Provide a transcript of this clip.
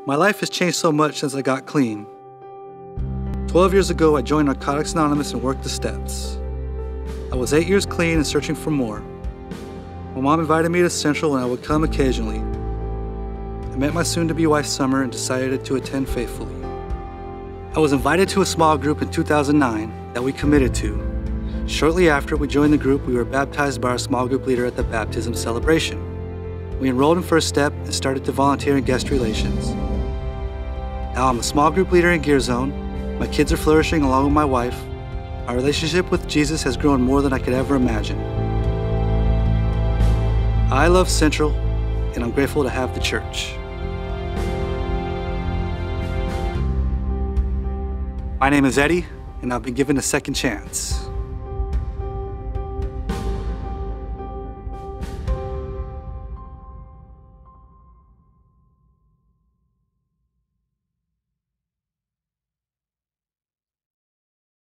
My life has changed so much since I got clean. 12 years ago, I joined Narcotics Anonymous and worked the steps. I was 8 years clean and searching for more. My mom invited me to Central and I would come occasionally. I met my soon-to-be wife Summer and decided to attend faithfully. I was invited to a small group in 2009 that we committed to. Shortly after we joined the group, we were baptized by our small group leader at the baptism celebration. We enrolled in First Step and started to volunteer in guest relations. Now I'm a small group leader in Gear Zone. My kids are flourishing along with my wife. Our relationship with Jesus has grown more than I could ever imagine. I love Central, and I'm grateful to have the church. My name is Eddie, and I've been given a second chance.